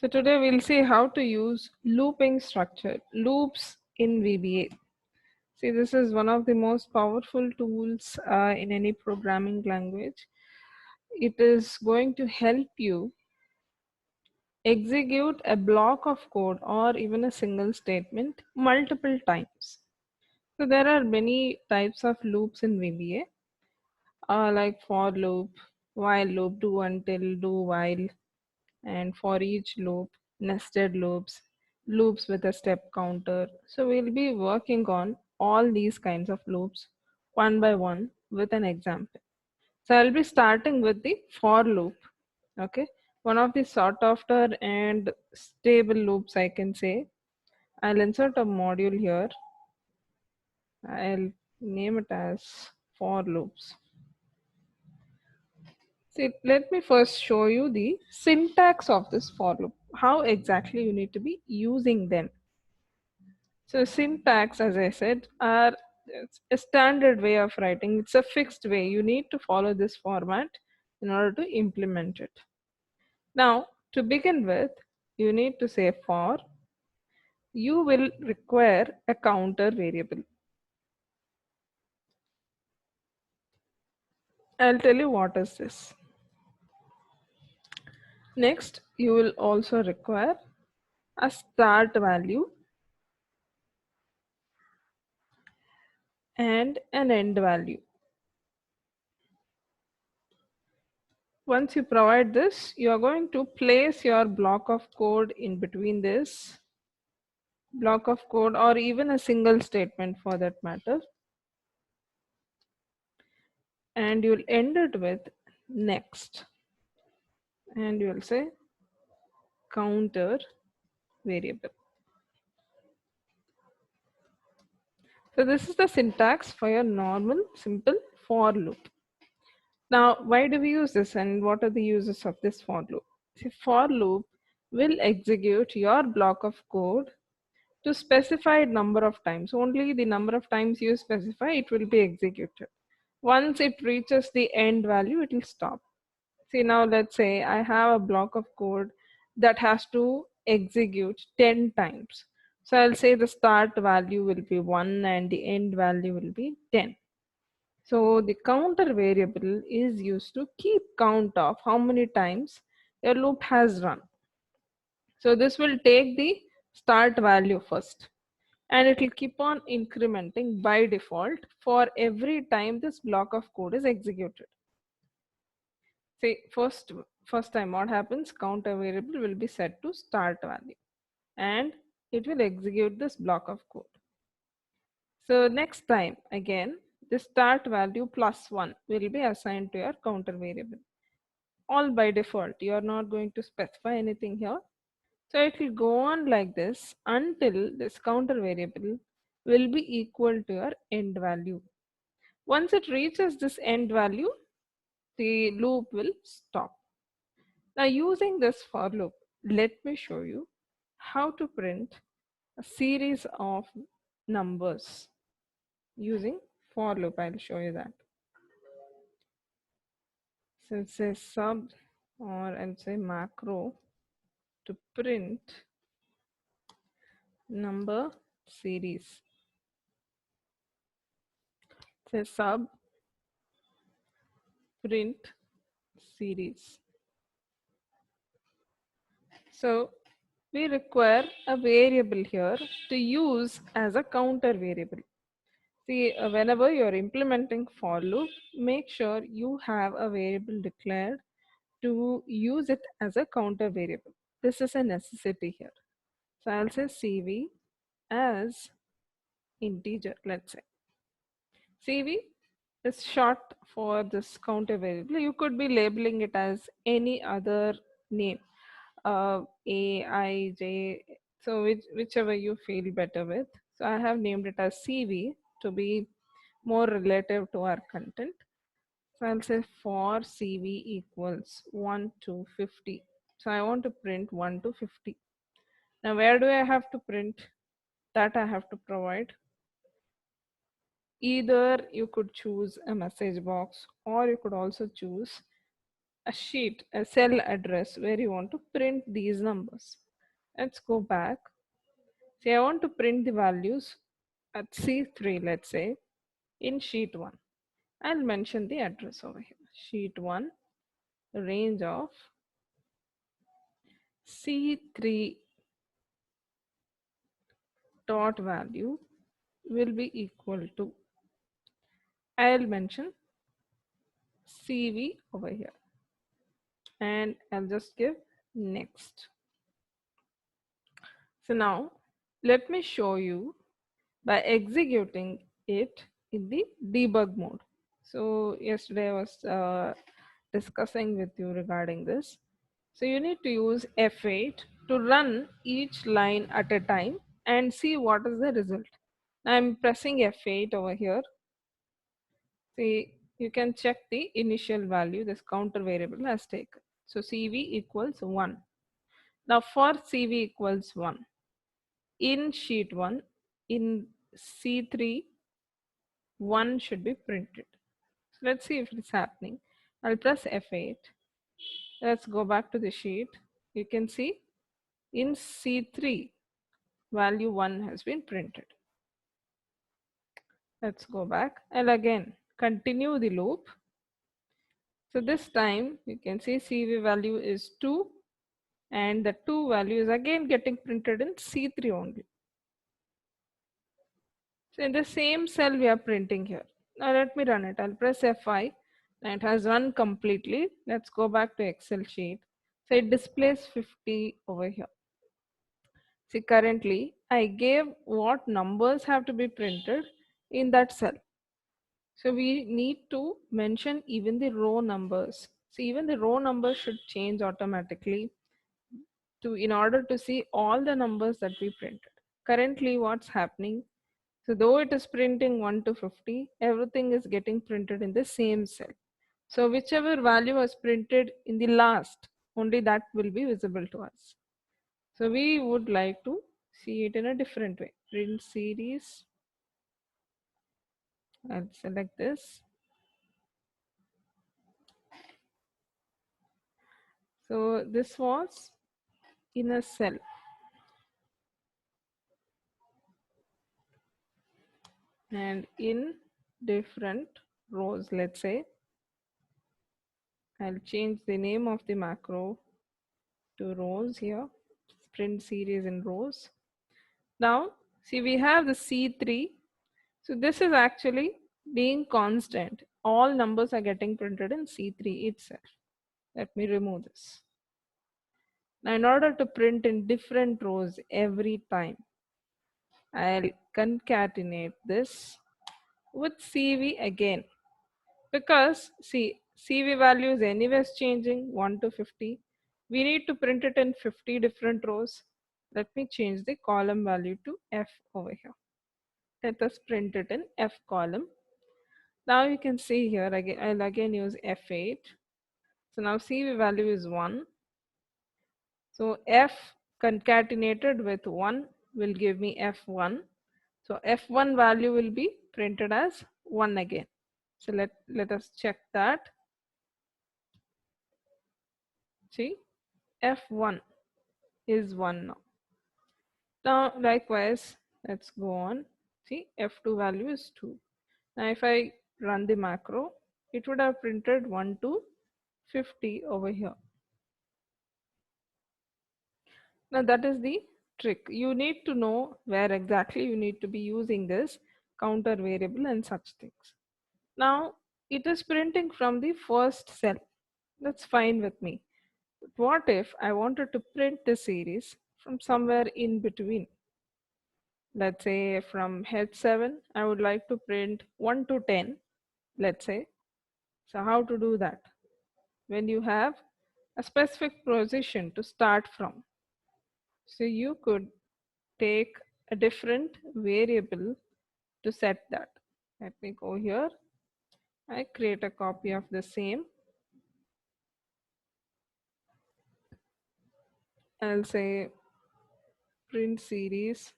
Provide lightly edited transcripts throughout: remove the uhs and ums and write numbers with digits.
So today we'll see how to use looping structure, loops in VBA. See, this is one of the most powerful tools in any programming language. It is going to help you execute a block of code or even a single statement multiple times. So there are many types of loops in VBA, like for loop, while loop, do until, do while, and for each loop, nested loops, loops with a step counter. So we'll be working on all these kinds of loops one by one with an example. So I'll be starting with the for loop. Okay, one of the sought after and stable loops, I can say. I'll insert a module here. I'll name it as for loops. See, let me first show you the syntax of this for loop, how exactly you need to be using them. So syntax, as I said, are it's a standard way of writing. It's a fixed way. You need to follow this format in order to implement it. Now, to begin with, you need to say for. You will require a counter variable. I'll tell you what is this. Next, you will also require a start value and an end value. Once you provide this, you are going to place your block of code in between this block of code or even a single statement for that matter, and you'll end it with next, and you'll say counter variable. So this is the syntax for your normal simple for loop. Now, why do we use this and what are the uses of this for loop? See, for loop will execute your block of code to specified number of times. Only the number of times you specify, it will be executed. Once it reaches the end value, it will stop. See, now let's say I have a block of code that has to execute 10 times. So I'll say the start value will be 1 and the end value will be 10. So the counter variable is used to keep count of how many times your loop has run. So this will take the start value first, and it will keep on incrementing by default for every time this block of code is executed. See, first time what happens, counter variable will be set to start value and it will execute this block of code. So next time again, the start value plus 1 will be assigned to your counter variable. All by default, you are not going to specify anything here. So it will go on like this until this counter variable will be equal to your end value. Once it reaches this end value, the loop will stop. Now, using this for loop, let me show you how to print a series of numbers using for loop. I'll show you that. So it's a sub, or I'll say macro, to print number series. It's a sub print series. So we require a variable here to use as a counter variable. See, whenever you're implementing for loop, make sure you have a variable declared to use it as a counter variable. This is a necessity here. So I'll say CV as integer, let's say. CV is short for this counter variable. You could be labeling it as any other name, A, I, J, so whichever you feel better with. So I have named it as CV to be more relative to our content. So I'll say for CV equals 1 to 50. So I want to print 1 to 50. Now where do I have to print? That I have to provide. Either you could choose a message box or you could also choose a sheet, a cell address where you want to print these numbers. Let's go back. Say I want to print the values at C3, let's say, in sheet 1. I'll mention the address over here. Sheet 1, range of C3 dot value will be equal to, I'll mention CV over here, and I'll just give next. So now let me show you by executing it in the debug mode. So yesterday I was discussing with you regarding this. So you need to use F8 to run each line at a time and see what is the result. I'm pressing F8 over here. See, you can check the initial value this counter variable has taken. So CV equals 1. Now for CV equals 1, in sheet 1, in C3, 1 should be printed. So let's see if it's happening. I'll press F8. Let's go back to the sheet. You can see in C3, value 1 has been printed. Let's go back and again continue the loop. So this time you can see CV value is 2 and the 2 value is again getting printed in C3 only. So in the same cell we are printing here. Now let me run it. I'll press F5 and it has run completely. Let's go back to Excel sheet. So it displays 50 over here. See, currently I gave what numbers have to be printed in that cell. So we need to mention even the row numbers. So even the row numbers should change automatically to in order to see all the numbers that we printed. Currently what's happening, so though it is printing 1 to 50, everything is getting printed in the same cell. So whichever value was printed in the last, only that will be visible to us. So we would like to see it in a different way. Print series. I'll select this. So this was in a cell. And in different rows, let's say, I'll change the name of the macro to rows here. Print series in rows. Now, see, we have the C3. So this is actually being constant. All numbers are getting printed in C3 itself. Let me remove this. Now, in order to print in different rows every time, I'll concatenate this with CV again. Because see, CV value is anyways changing 1 to 50. We need to print it in 50 different rows. Let me change the column value to F over here. Let us print it in F column. Now you can see here again, I'll again use F8. So now CV value is 1. So F concatenated with 1 will give me F1. So F1 value will be printed as 1 again. So let us check that. See, F1 is 1 now. Now likewise, let's go on. See, F2 value is 2. Now if I run the macro, it would have printed 1 to 50 over here. Now that is the trick. You need to know where exactly you need to be using this counter variable and such things. Now it is printing from the first cell. That's fine with me. But what if I wanted to print the series from somewhere in between? Let's say from H7, I would like to print 1 to 10, let's say. So how to do that? When you have a specific position to start from. So you could take a different variable to set that. Let me go here. I create a copy of the same. I'll say print series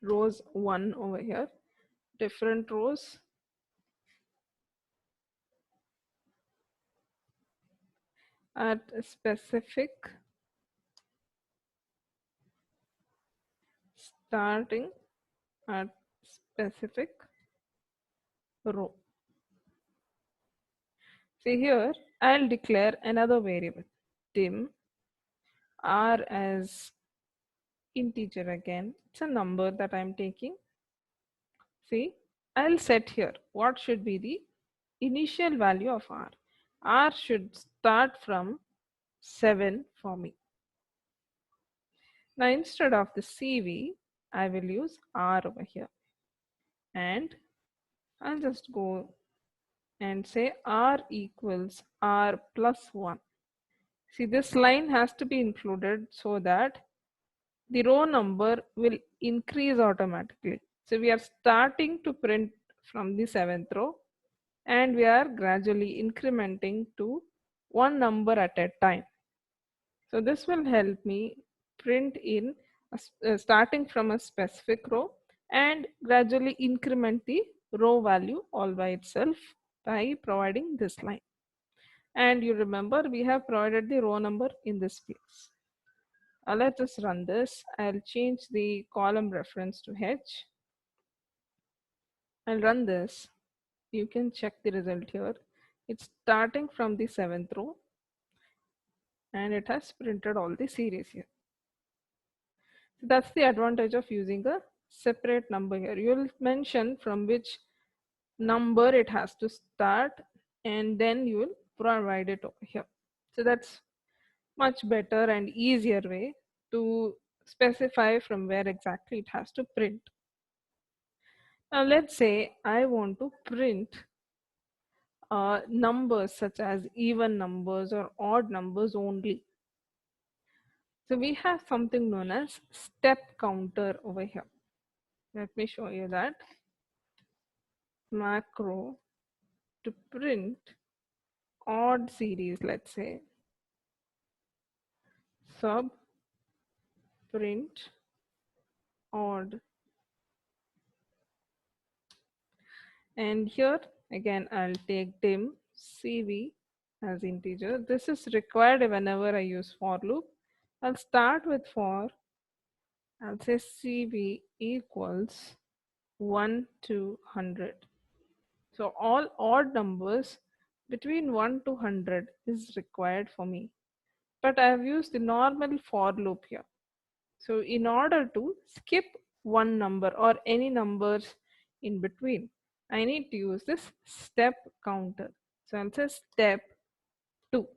rows 1 over here. Different rows. at a specific starting at specific row. See here, I'll declare another variable, dim, r as integer again. It's a number that I'm taking. See, I'll set here what should be the initial value of r. R should start from 7 for me. Now instead of the CV, I will use R over here. And I'll just go and say R equals R plus 1. See, this line has to be included so that the row number will increase automatically. So we are starting to print from the 7th row and we are gradually incrementing to one number at a time. So this will help me print in starting from a specific row and gradually increment the row value all by itself by providing this line. And you remember we have provided the row number in this place. Let us run this. I'll change the column reference to H. I'll run this. You can check the result here. It's starting from the 7th row and it has printed all the series here. So that's the advantage of using a separate number here. You'll mention from which number it has to start and then you will provide it over here. So that's much better and easier way to specify from where exactly it has to print. Now let's say I want to print numbers such as even numbers or odd numbers only. So we have something known as step counter over here. Let me show you that. Macro to print odd series, let's say sub print odd, and here again I'll take dim cv as integer. This is required whenever I use for loop. I'll start with for, I'll say cv equals 1 to 100. So all odd numbers between 1 to 100 is required for me, but I have used the normal for loop here. So in order to skip one number or any numbers in between, I need to use this step counter. So I'll say step 2.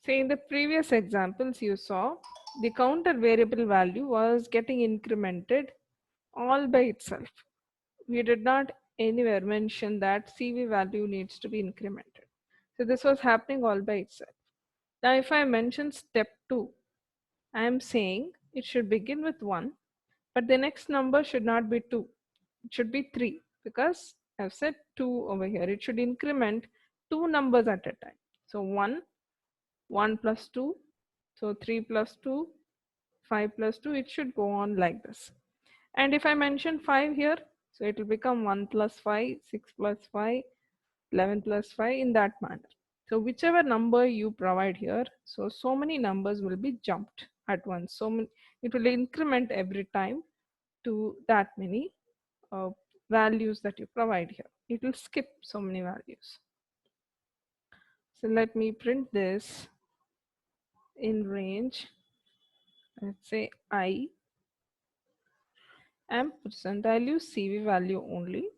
Say in the previous examples you saw, the counter variable value was getting incremented all by itself. We did not anywhere mention that CV value needs to be incremented. So this was happening all by itself. Now if I mention step 2, I am saying it should begin with 1, but the next number should not be 2. It should be 3 because I've said 2 over here. It should increment 2 numbers at a time. So 1, 1 plus 2, so 3 plus 2, 5 plus 2, it should go on like this. And if I mention 5 here, so it will become 1 plus 5, 6 plus 5, 11 plus 5 in that manner. So whichever number you provide here, so many numbers will be jumped at once. It will increment every time to that many values that you provide here. It will skip so many values. So let me print this in range. Let's say I ampersand. I'll use CV value only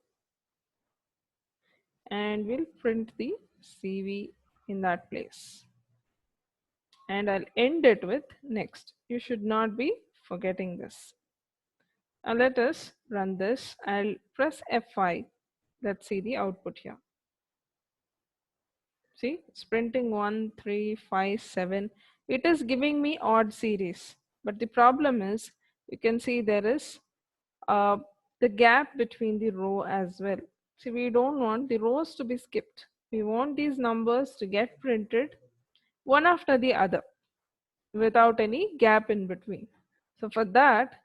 and we'll print the CV in that place. And I'll end it with next. You should not be forgetting this. Now let us run this. I'll press F5. Let's see the output here. See, it's printing 1, 3, 5, 7. It is giving me odd series. But the problem is, you can see there is the gap between the row as well. See, we don't want the rows to be skipped. We want these numbers to get printed one after the other without any gap in between. So for that,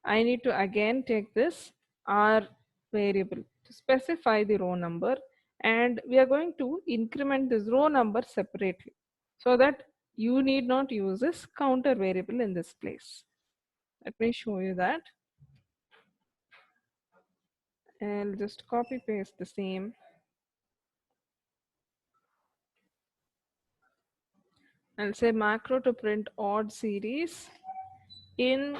I need to again take this R variable to specify the row number and we are going to increment this row number separately so that you need not use this counter variable in this place. Let me show you that. I'll just copy paste the same. I'll say macro to print odd series in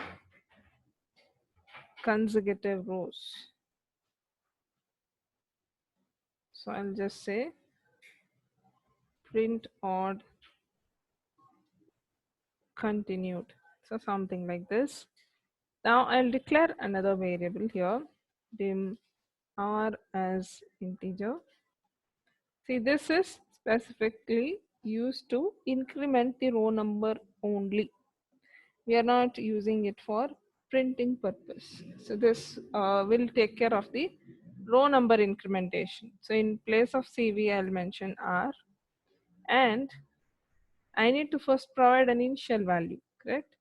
consecutive rows. So I'll just say print odd continued. So something like this. Now I'll declare another variable here, dim r as integer. See, this is specifically used to increment the row number only. We are not using it for printing purpose. So this will take care of the row number incrementation. So in place of CV, I'll mention R, and I need to first provide an initial value, correct?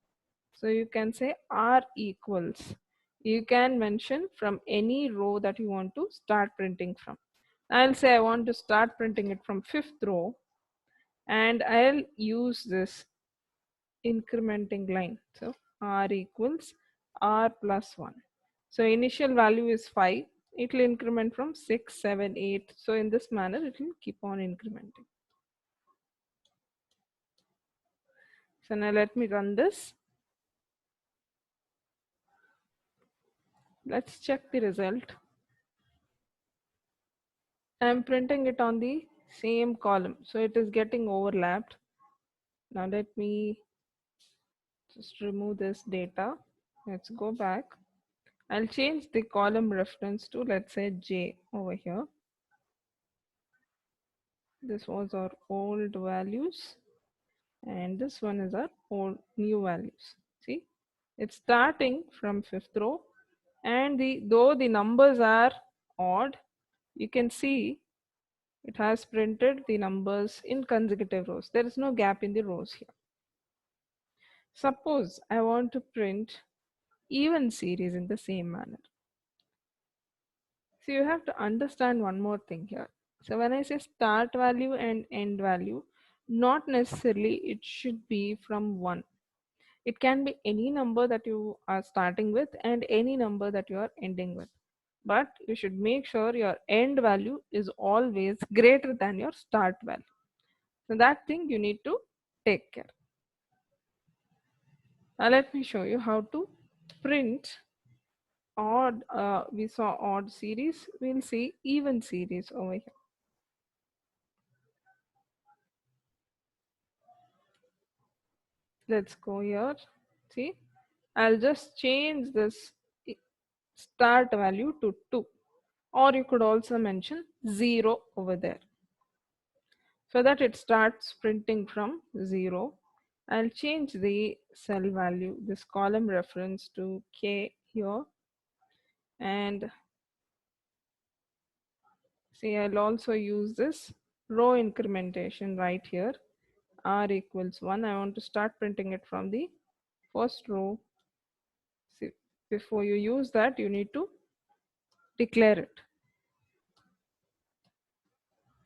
So you can say R equals. You can mention from any row that you want to start printing from. I'll say I want to start printing it from fifth row, and I'll use this incrementing line. So R equals R plus 1. So initial value is 5. It will increment from 6, 7, 8. So in this manner, it will keep on incrementing. So now let me run this. Let's check the result. I'm printing it on the same column. So it is getting overlapped. Now let me just remove this data. Let's go back. I'll change the column reference to, let's say, J over here. This was our old values, and this one is our old new values. See, it's starting from fifth row, and though the numbers are odd, you can see it has printed the numbers in consecutive rows. There is no gap in the rows here. Suppose I want to print even series in the same manner. So you have to understand one more thing here. So when I say start value and end value, not necessarily it should be from 1. It can be any number that you are starting with and any number that you are ending with. But you should make sure your end value is always greater than your start value. So that thing you need to take care. Now let me show you how to print odd. We saw odd series. We'll see even series over here. Let's go here. See, I'll just change this start value to 2, or you could also mention 0 over there so that it starts printing from 0. I'll change the cell value, this column reference, to K here, and see, I'll also use this row incrementation right here. R equals 1. I want to start printing it from the first row. See, before you use that, you need to declare it.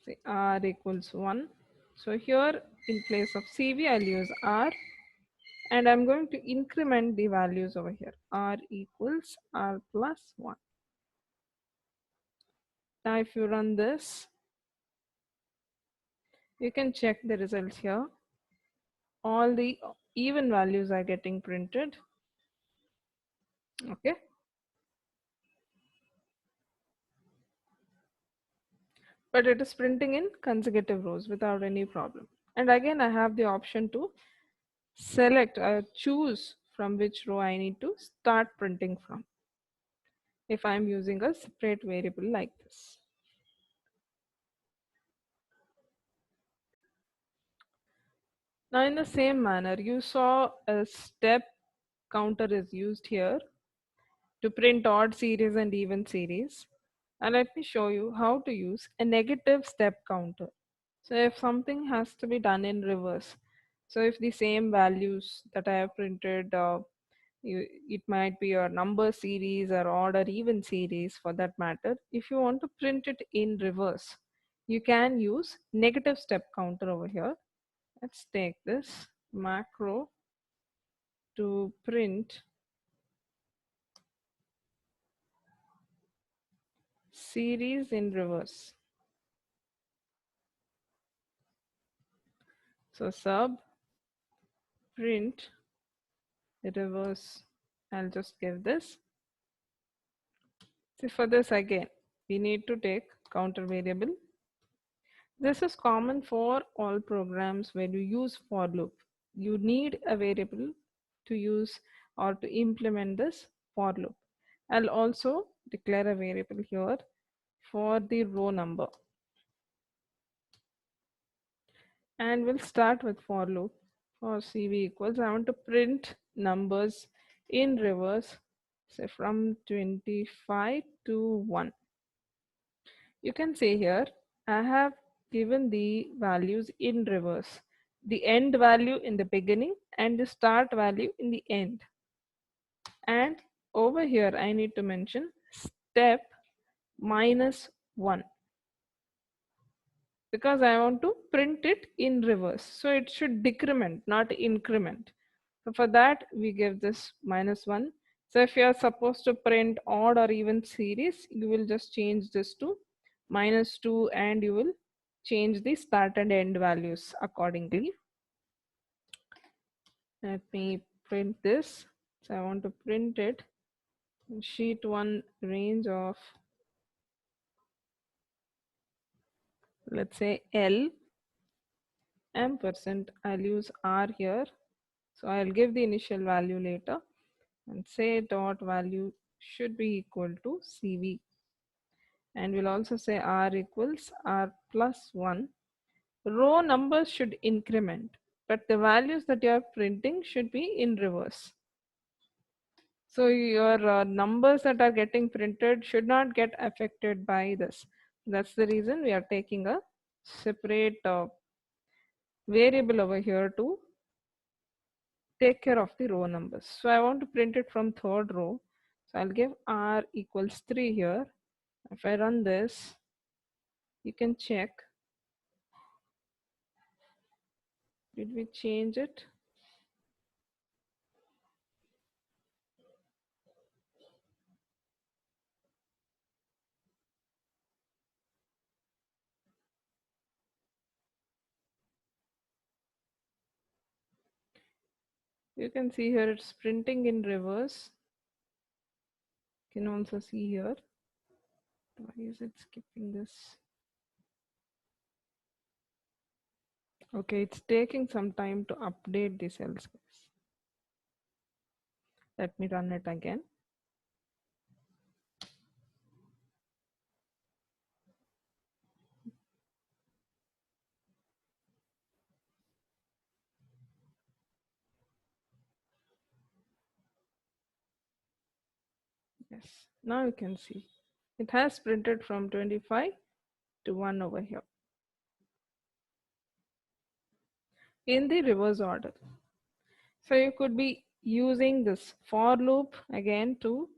See, R equals 1. So here in place of CV, I'll use R, and I'm going to increment the values over here. R equals R plus 1. Now if you run this, you can check the results here. All the even values are getting printed. Okay. But it is printing in consecutive rows without any problem. And again, I have the option to select or choose from which row I need to start printing from if I'm using a separate variable like this. Now in the same manner, you saw a step counter is used here to print odd series and even series. And let me show you how to use a negative step counter. So if something has to be done in reverse, so if the same values that I have printed, it might be a number series or odd or even series for that matter, if you want to print it in reverse, you can use negative step counter over here. Let's take this macro to print series in reverse. So sub print reverse. I'll just give this. See, for this again, we need to take counter variable. This is common for all programs where you use for loop. You need a variable to use or to implement this for loop. I'll also declare a variable here for the row number. And we'll start with for loop. For CV equals, I want to print numbers in reverse, say from 25 to 1. You can see here, I have given the values in reverse. The end value in the beginning and the start value in the end. And over here, I need to mention step -1 because I want to print it in reverse. So it should decrement, not increment. So for that, we give this -1. So if you are supposed to print odd or even series, you will just change this to -2 and you will change the start and end values accordingly. Let me print this. So I want to print it in sheet 1 range of, let's say, L ampersand. I'll use R here. So I'll give the initial value later and say dot value should be equal to CV. And we'll also say R equals R plus 1. Row numbers should increment, but the values that you are printing should be in reverse. So your numbers that are getting printed should not get affected by this. That's the reason we are taking a separate variable over here to take care of the row numbers. So I want to print it from third row. So I'll give R equals 3 here. If I run this, you can check. Did we change it? You can see here it's printing in reverse. You can also see here. Why is it skipping this? Okay, it's taking some time to update the cells. Let me run it again. Yes, now you can see it has printed from 25 to 1 over here in the reverse order. So you could be using this for loop again to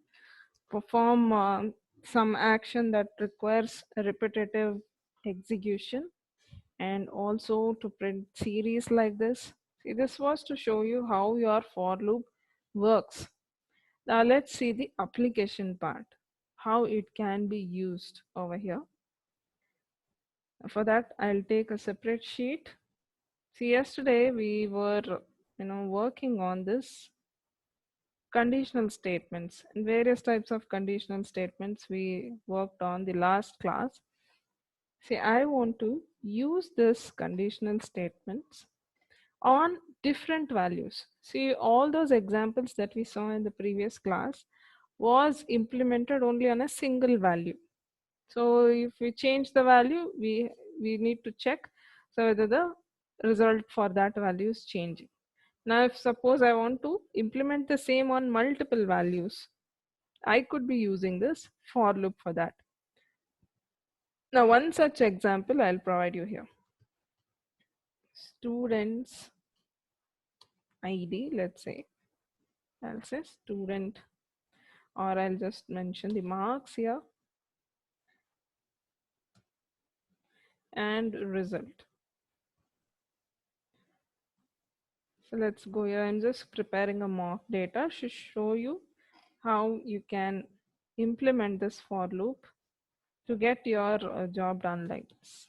perform some action that requires a repetitive execution and also to print series like this. See, this was to show you how your for loop works. Now let's see the application part, how it can be used over here. For that, I'll take a separate sheet. See, yesterday we were, working on this conditional statements and various types of conditional statements we worked on the last class. See, I want to use this conditional statements on different values. See, all those examples that we saw in the previous class was implemented only on a single value. So if we change the value, we need to check so whether the result for that value is changing. Now, if suppose I want to implement the same on multiple values, I could be using this for loop for that. Now, one such example I'll provide you here. Students ID, let's say. I'll say student, or I'll just mention the marks here. and result. So let's go here. I'm just preparing a mock data to show you how you can implement this for loop to get your job done like this.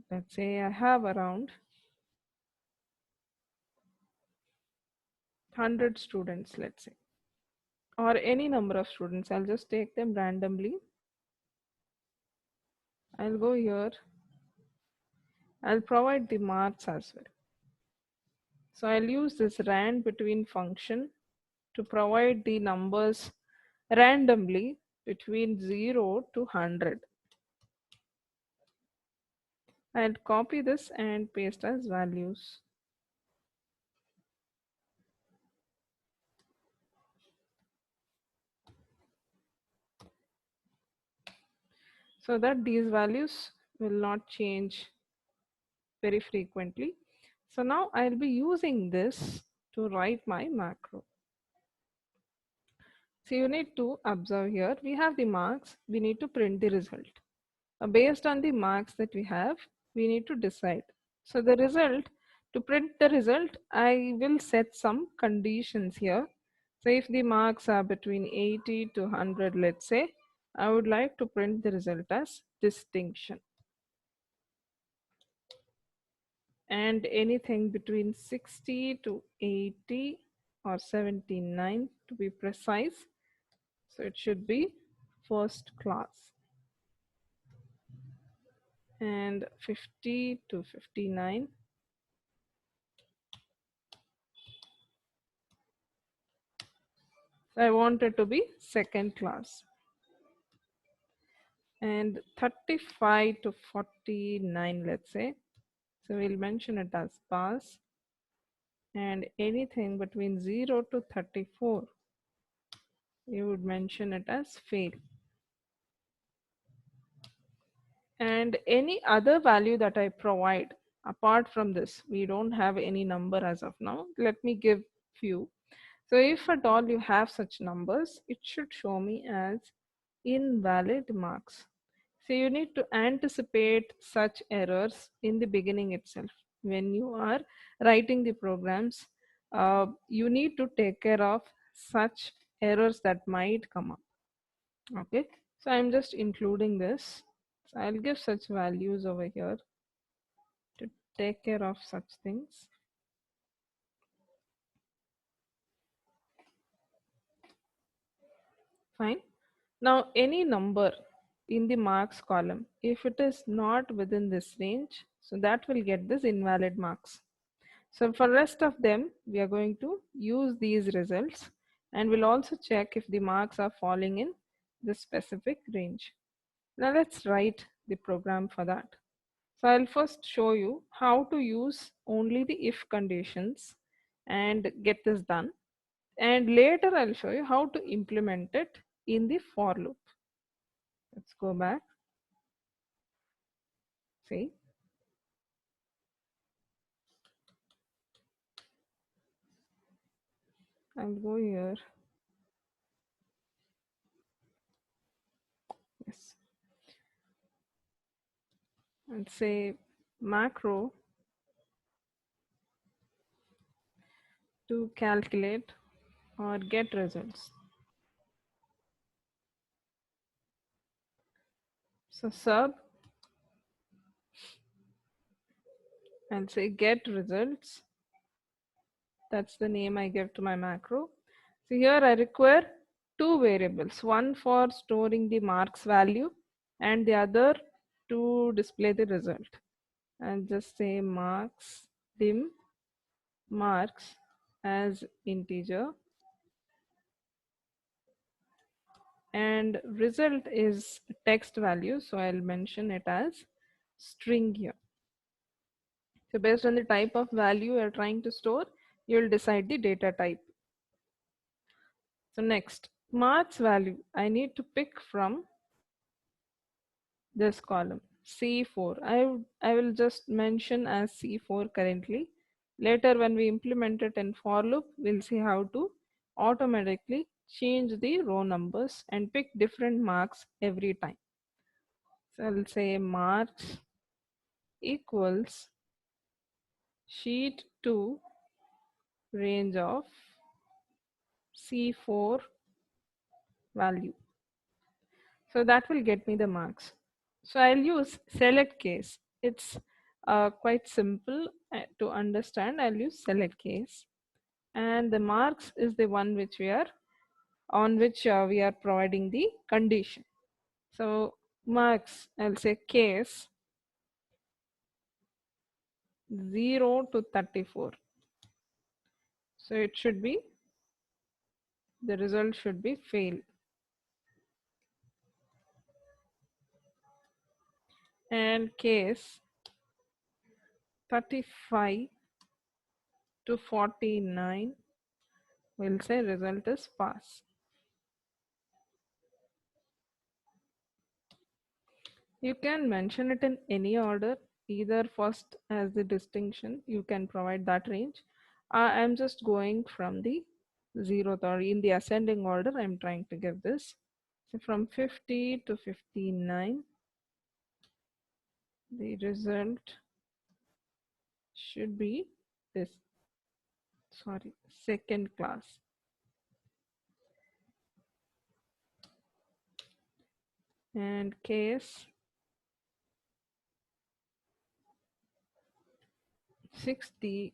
Let's say I have around 100 students, let's say, or any number of students. I'll just take them randomly. I'll go here. I'll provide the marks as well. So I'll use this rand between function to provide the numbers randomly between 0 to 100. I'll copy this and paste as values. So that these values will not change very frequently. So now I'll be using this to write my macro. So you need to observe here, we have the marks, we need to print the result. Based on the marks that we have, we need to decide. So the result, to print the result, I will set some conditions here. So if the marks are between 80 to 100, let's say, I would like to print the result as distinction. And anything between 60 to 80 or 79 to be precise. So it should be first class. And 50 to 59. So I want it to be second class. And 35 to 49, let's say. So we'll mention it as pass. And anything between 0 to 34, you would mention it as fail. And any other value that I provide apart from this, we don't have any number as of now. Let me give few. So if at all you have such numbers, it should show me as invalid marks. So you need to anticipate such errors in the beginning itself. When you are writing the programs, you need to take care of such errors that might come up. Okay, so I'm just including this. So I'll give such values over here to take care of such things. Fine. Now any number in the marks column, if it is not within this range, so that will get this invalid marks. So for rest of them, we are going to use these results, and we'll also check if the marks are falling in the specific range. Now let's write the program for that. So I'll first show you how to use only the if conditions and get this done. And later I'll show you how to implement it in the for loop. Let's go back. See, I'll go here. Yes. And say macro to calculate or get results. So sub and say get results. That's the name I give to my macro. So here I require two variables, one for storing the marks value and the other to display the result. And just say marks dim marks as integer and result is text value, so I'll mention it as string here. So based on the type of value you're trying to store, you'll decide the data type. So next, marks value, I need to pick from this column C4. I will just mention as C4 currently. Later when we implement it in for loop, we'll see how to automatically change the row numbers and pick different marks every time. So I'll say marks equals sheet 2 range of C4 value. So that will get me the marks. So I'll use select case. It's quite simple to understand. I'll use select case. And the marks is the one which we are on which we are providing the condition. So marks, I'll say case 0 to 34. So it should be, the result should be fail. And case 35 to 49, we'll say result is pass. You can mention it in any order, either first as the distinction, you can provide that range. I'm just going from the zeroth or in the ascending order, I'm trying to give this. So from 50 to 59, the result should be this, sorry, second class. And case 60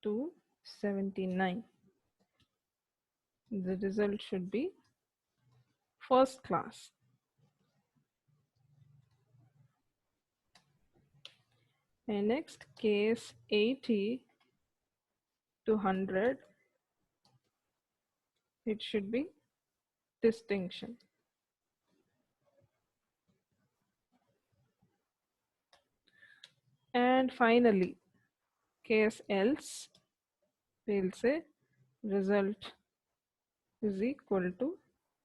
to 79, the result should be first class. And next case 80 to 100, it should be distinction. And finally, case else, we'll say result is equal to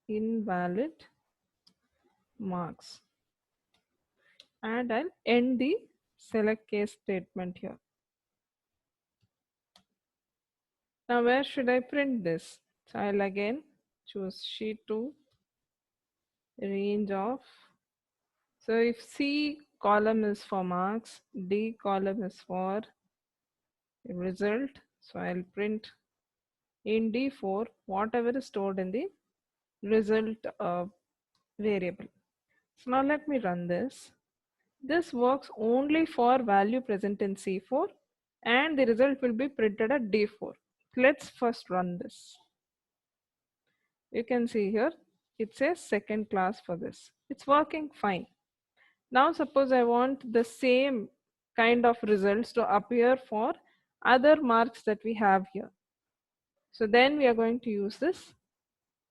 invalid marks. And I'll end the select case statement here. Now where should I print this? So I'll again choose sheet 2, range of. So if C column is for marks, D column is for result. So I'll print in D4 whatever is stored in the result variable. So now let me run this. This works only for value present in C4 and the result will be printed at D4. Let's first run this. You can see here it says second class for this. It's working fine. Now suppose I want the same kind of results to appear for other marks that we have here. So then we are going to use this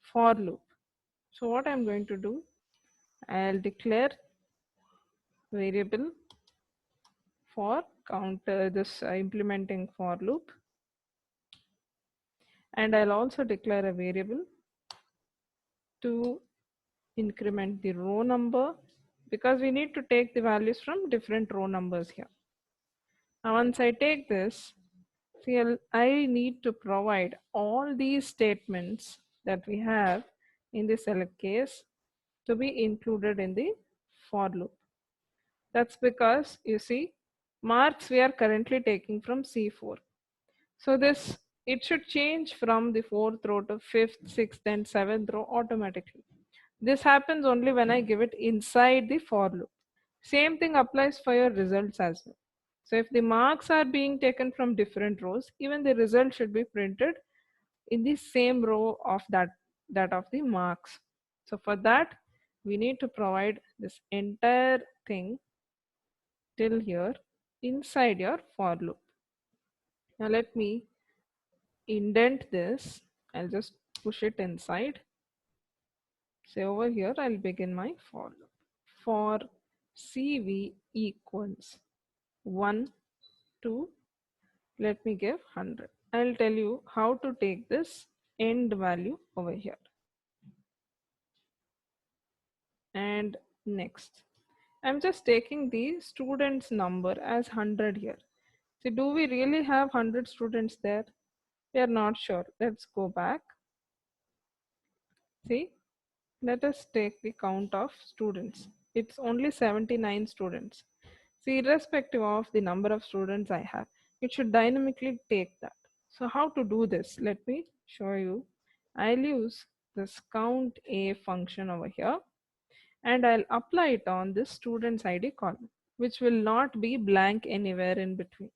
for loop. So what I'm going to do, I'll declare variable for counter this implementing for loop, and I'll also declare a variable to increment the row number because we need to take the values from different row numbers here. Now once I take this, see, I need to provide all these statements that we have in the select case to be included in the for loop. That's because you see marks we are currently taking from C4. So this, it should change from the fourth row to fifth, sixth and seventh row automatically. This happens only when I give it inside the for loop. Same thing applies for your results as well. So if the marks are being taken from different rows, even the result should be printed in the same row of that of the marks. So for that, we need to provide this entire thing till here inside your for loop. Now let me indent this. I'll just push it inside. So over here, I'll begin my for loop. For CV equals 1 to, let me give 100. I'll tell you how to take this end value over here. And next, I'm just taking the student's number as 100 here. So do we really have 100 students there? We are not sure. Let's go back. See, let us take the count of students. It's only 79 students. See, irrespective of the number of students I have, it should dynamically take that. So how to do this? Let me show you. I'll use this count a function over here, and I'll apply it on this student's ID column, which will not be blank anywhere in between.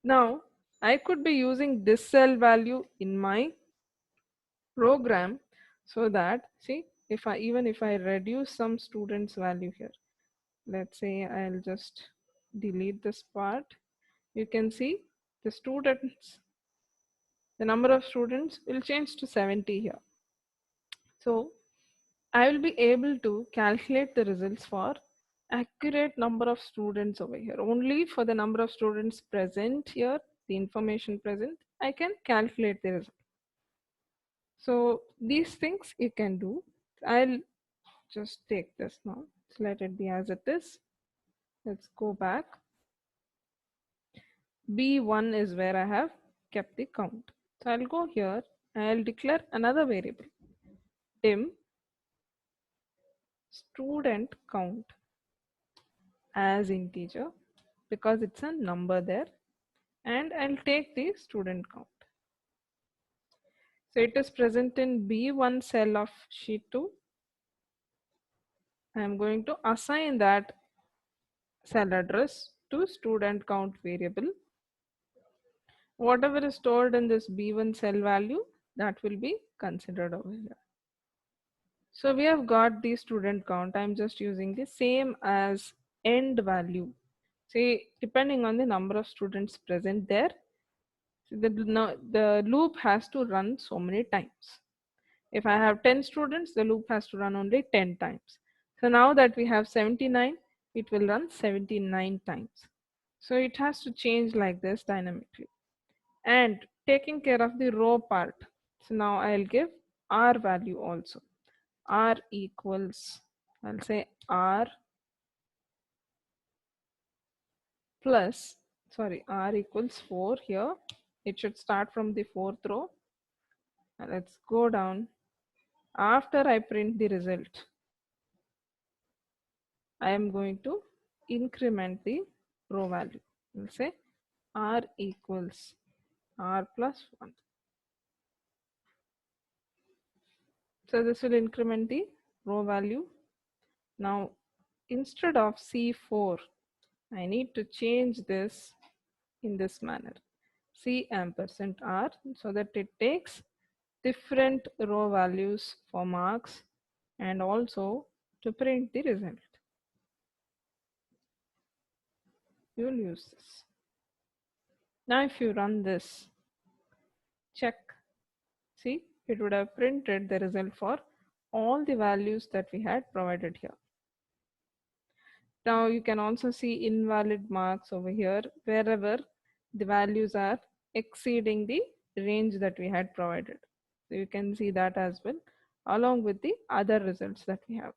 Now, I could be using this cell value in my program, so that, see, if I even if I reduce some students value here, let's say I'll just delete this part, you can see the students, the number of students will change to 70 here. So I will be able to calculate the results for accurate number of students over here. Only for the number of students present here, the information present, I can calculate the result. So these things you can do. I'll just take this now. So let it be as it is. Let's go back. B1 is where I have kept the count. So I'll go here and I'll declare another variable, dim student count as integer, because it's a number there, and I'll take the student count. So it is present in B1 cell of sheet 2. I am going to assign that cell address to student count variable. Whatever is stored in this B1 cell value, that will be considered over here. So we have got the student count. I'm just using the same as end value. See, depending on the number of students present there, the loop has to run so many times. If I have 10 students, the loop has to run only 10 times. So now that we have 79, it will run 79 times. So it has to change like this dynamically. And taking care of the row part. So now I'll give R value also. R equals, I'll say R plus, sorry, R equals 4 here. It should start from the fourth row. Now let's go down. After I print the result, I am going to increment the row value. We'll say R equals R plus 1. So this will increment the row value. Now instead of C4, I need to change this in this manner. C ampersand R, so that it takes different row values for marks and also to print the result. You will use this. Now if you run this, check, see, it would have printed the result for all the values that we had provided here. Now you can also see invalid marks over here wherever the values are exceeding the range that we had provided. So you can see that as well, along with the other results that we have.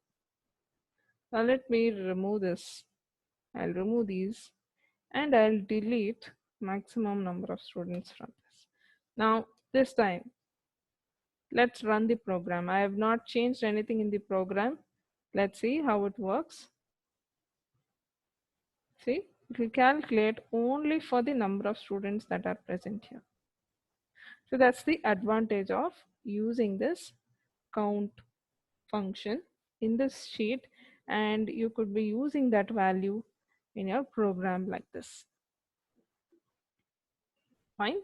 Now let me remove this. I'll remove these and I'll delete maximum number of students from this. Now this time, let's run the program. I have not changed anything in the program. Let's see how it works. See, it will calculate only for the number of students that are present here. So that's the advantage of using this count function in this sheet, and you could be using that value in your program like this. Fine.